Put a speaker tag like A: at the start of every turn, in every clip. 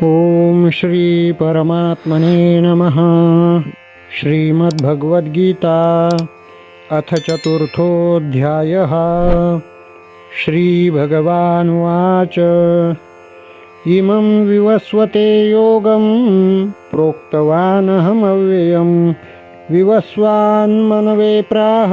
A: ओम श्री परमात्मने नमः. श्रीमद्भगवद्गीता अथ चतुर्थोऽध्यायः. श्रीभगवानुवाच इमं विवस्वते योगं प्रोक्तवानहमव्ययम् विवस्वान्मनवे प्राह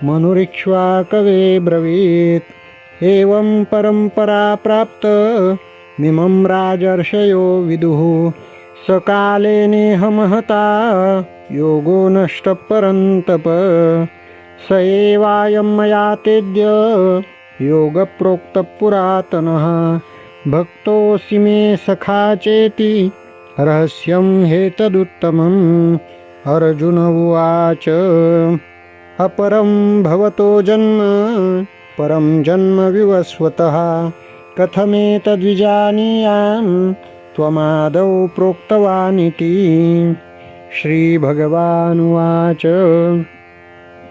A: मनुरिक्ष्वाकवे ब्रवीत्. एवं परम्परा प्राप्त मिमं राजर्षयो विदुः. सकाले नेह महता योगो नष्ट परन्तप. स एवायं मया तेद्य योगप्रोक्तः पुरातनः. भक्तोऽसि मे सखा चेति रहस्यं हेतदुत्तमम्. अर्जुन उवाच अपरं भवतो जन्म परं जन्म विवस्वतः. कथमेतद्विजानीयाम् त्वमादौ प्रोक्तवानिति. श्रीभगवानुवाच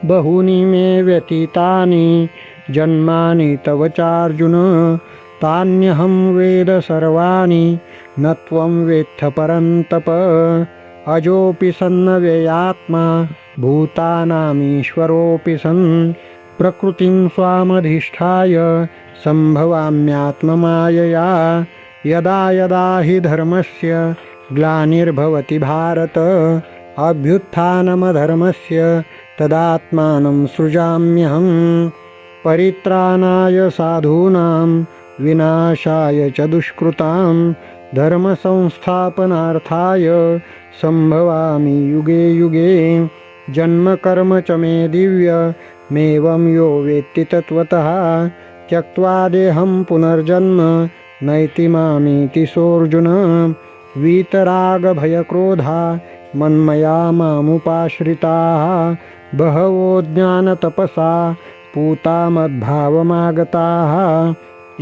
A: बहूनि मे व्यतीतानि जन्मानि तव चार्जुन. तान्यहं वेद सर्वाणि न त्वं वेत्थ परन्तप. अजोऽपि सन्नव्ययात्मा भूतानामीश्वरोऽपि सन्. प्रकृतिं स्वामधिष्ठाय सम्भवाम्यात्ममायया. यदा यदा हि धर्मस्य ग्लानिर्भवति भारत. अभ्युत्थानमधर्मस्य तदात्मानं सृजाम्यहम्. परित्राणाय साधूनां विनाशाय च दुष्कृतां. धर्मसंस्थापनार्थाय सम्भवामि युगे युगे. जन्म कर्म च मे दिव्यमेवं यो वेत्ति तत्त्वतः. त्यक्त्वा देहं पुनर्जन्म नैति मामेति सोऽर्जुन. वीतरागभयक्रोधा मन्मया मामुपाश्रिताः. बहवो ज्ञानतपसा पूता मद्भावमागताः.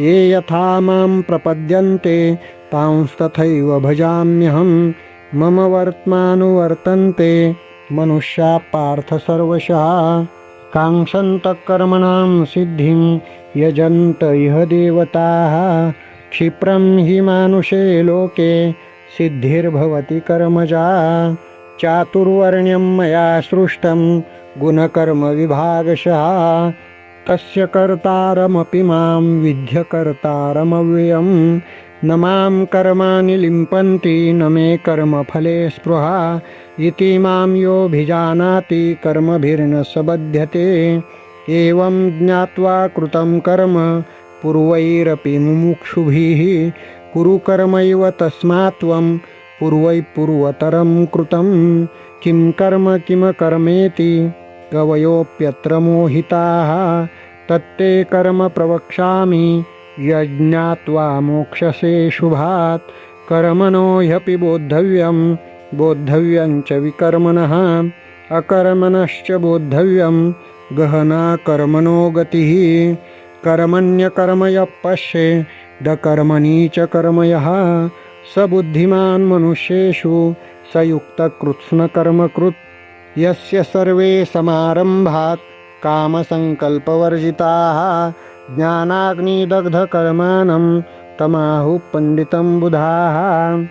A: ये यथा मां प्रपद्यन्ते तांस्तथैव भजाम्यहम्. मम वर्त्मानुवर्तन्ते मनुष्याः पार्थ सर्वशः. काङ्क्षन्तः कर्मणां सिद्धिं यजन्त इह देवताः. क्षिप्रं हि मानुषे लोके सिद्धिर्भवति कर्मजा. चातुर्वर्ण्यं मया सृष्टं गुणकर्मविभागशः. तस्य कर्तारमपि मां विद्य कर्तारमव्ययम्. न मां कर्माणि लिम्पन्ति न मे कर्मफले स्पृहा. इति मां योऽभिजानाति कर्मभिर्न स बध्यते. एवं ज्ञात्वा कृतं कर्म पूर्वैरपि मुमुक्षुभिः. कुरु कर्मैव तस्मात् त्वं पूर्वैः पूर्वतरं कृतं. किं कर्मेति कवयोऽप्यत्र मोहिताः. तत्ते कर्म प्रवक्ष्यामि यज्ञात्वा मोक्षसे शुभात्. कर्मणो ह्यपि बोद्धव्यं बोद्धव्यं च विकर्मणः. अकर्मणश्च बोद्धव्यं गहना कर्मणो गतिः. कर्मण्यकर्म यः पश्येद् कर्मणि च कर्म यः. स बुद्धिमान् मनुष्येषु स युक्तः कृत्स्नकर्मकृत्. यस्य सर्वे समारम्भात् कामसङ्कल्पवर्जिताः. ज्ञानाग्निदग्धकर्माणं तमाहुः पण्डितं बुधाः.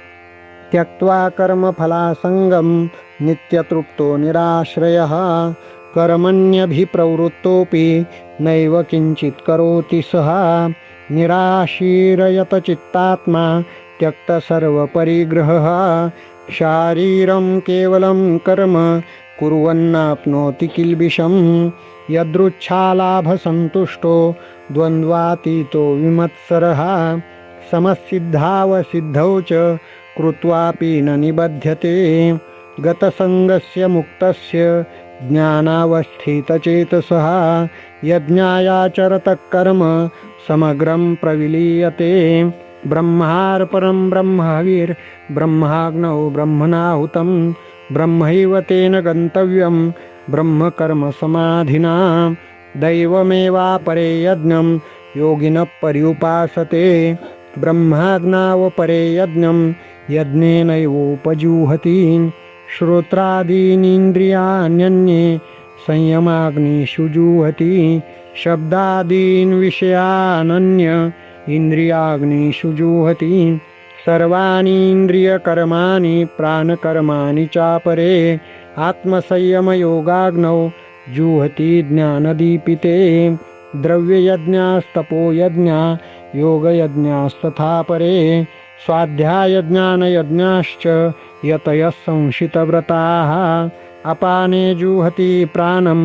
A: त्यक्त्वा कर्मफलासङ्गं नित्यतृप्तो निराश्रयः. कर्मण्यभिप्रवृत्तोऽपि नैव किञ्चित् करोति सः. निराशीरयतचित्तात्मा त्यक्तसर्वपरिग्रहः. शारीरं केवलं कर्म कुर्वन्नाप्नोति किल्बिषम्. यदृच्छालाभसन्तुष्टो द्वन्द्वातीतो विमत्सरः. समसिद्धावसिद्धौ च कृत्वापि न निबध्यते. गतसङ्गस्य मुक्तस्य ज्ञानावस्थितचेतसः. यज्ञायाचरतः कर्म समग्रं प्रविलीयते. ब्रह्मार्पणं ब्रह्महविर्ब्रह्माग्नौ ब्रह्मणाहुतं. ब्रह्मैव तेन गन्तव्यं ब्रह्मकर्मसमाधिना. दैवमेवापरे यज्ञं योगिनः पर्युपासते. ब्रह्माज्ञावपरे यज्ञं यज्ञेनैवोपजुह्वति. श्रोत्रादीनीन्द्रियाण्यन्ये संयमाग्निषु जुह्वति. शब्दादीन् विषयानन्य इन्द्रियाग्निषु जुह्वति. सर्वानींद्रियकर्माणि प्राणकर्माणि चापरे आत्मसंयमयोगाग्नौ जुहति ज्ञानदीपिते द्रव्ययज्ञास्तपोयज्ञा योगयज्ञास्तथा परे स्वाध्यायज्ञानयज्ञाश्च यतयः संशितव्रताः अपाने जुहति प्राणं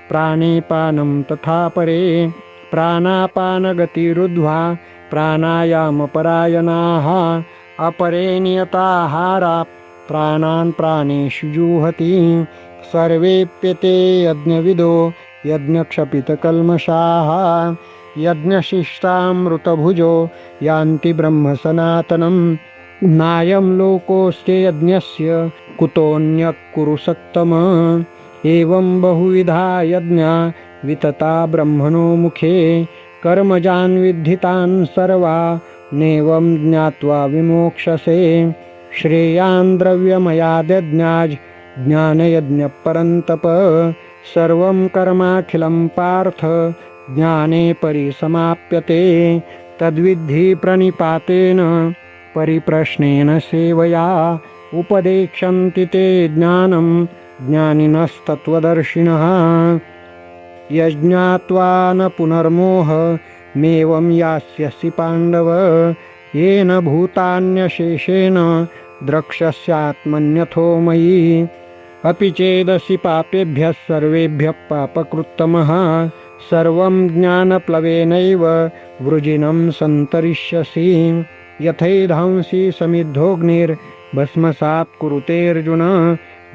A: प्राणे पानं तथा परे प्राणापानगतिरुद्ध्वा प्राणायामपरायणाः अपरे नियताहारा प्राणान् प्राणेषु जुहति सर्वेप्यते यज्ञविदो यज्ञक्षपितकल्मषाः यज्ञशिष्टामृतभुजो यान्ति ब्रह्म सनातनं नायं लोकोऽस्ति यज्ञस्य कुतोऽन्यः कुरु सत्तम एवं बहुविधा यज्ञा वितता ब्रह्मणो मुखे कर्मजान् विद्धितान् सर्वा नेवं ज्ञात्वा विमोक्षसे श्रेयान् द्रव्यमयाद्यज्ञाज् ज्ञानयज्ञपरन्तप सर्वं कर्माखिलं पार्थ ज्ञाने परिसमाप्यते तद्विद्धि प्रणिपातेन परिप्रश्नेन सेवया उपदेक्षन्ति ते ज्ञानं ज्ञानिनस्तत्त्वदर्शिनः यज्ञात्वा न पुनर्मोहमेवं यास्यसि पाण्डव येन भूतान्यशेषेण द्रक्ष्यस्यात्मन्यथो मयि अपि चेदसि पापेभ्यः सर्वेभ्यः पापकृत्तमः सर्वं ज्ञानप्लवेनैव वृजिनं सन्तरिष्यसि यथैधांसि समिद्धोऽग्निर्भस्मसात् कुरुतेऽर्जुन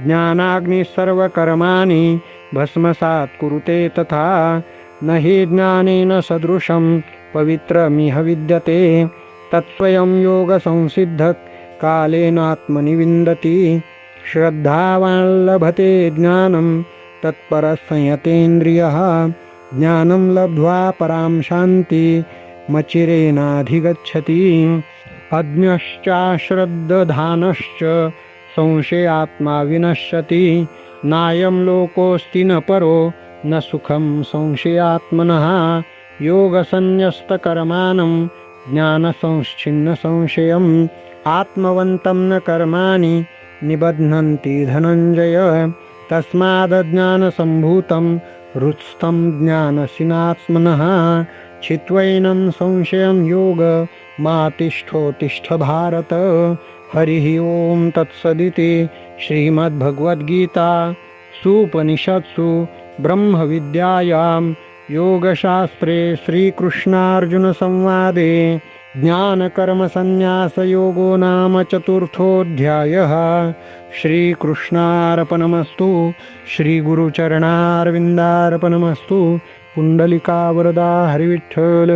A: ज्ञानाग्निः सर्वकर्माणि भस्मसात् कुरुते तथा न हि ज्ञानेन सदृशं पवित्रमिह विद्यते तत्स्वयं योगसंसिद्धः कालेनात्मनि विन्दति श्रद्धावान् लभते ज्ञानं तत्परः संयतेन्द्रियः ज्ञानं लब्ध्वा परां शान्तिमचिरेणाधिगच्छति अज्ञश्चाश्रद्धधानश्च संशयात्मा विनश्यति नायं लोकोऽस्ति न परो न सुखं संशयात्मनः योगसन्न्यस्तकर्माणं ज्ञानसंच्छिन्नसंशयम् आत्मवन्तं न कर्माणि निबध्नन्ति धनञ्जय तस्मादज्ञानसम्भूतं हृत्स्थं ज्ञानसिनात्मनः छित्त्वैनं संशयं योग मातिष्ठोतिष्ठ भारत हरिः ओं तत्सदिति श्रीमद्भगवद्गीता सूपनिषत्सु ब्रह्मविद्यायां योगशास्त्रे श्रीकृष्णार्जुनसंवादे ज्ञानकर्मसन्न्यासयोगो नाम चतुर्थोऽध्यायः श्रीकृष्णार्पणमस्तु श्रीगुरुचरणारविन्दार्पणमस्तु पुण्डलिकावरदा हरिविठ्ठल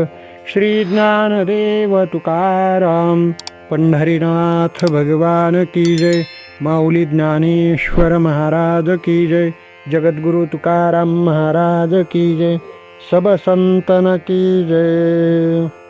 A: श्रीज्ञानदेव तुकाराम पंढरीनाथ भगवान की जय माऊली ज्ञानेश्वर महाराज की जय जगद्गुरु तुकाराम महाराज की जय सब संतन की जय।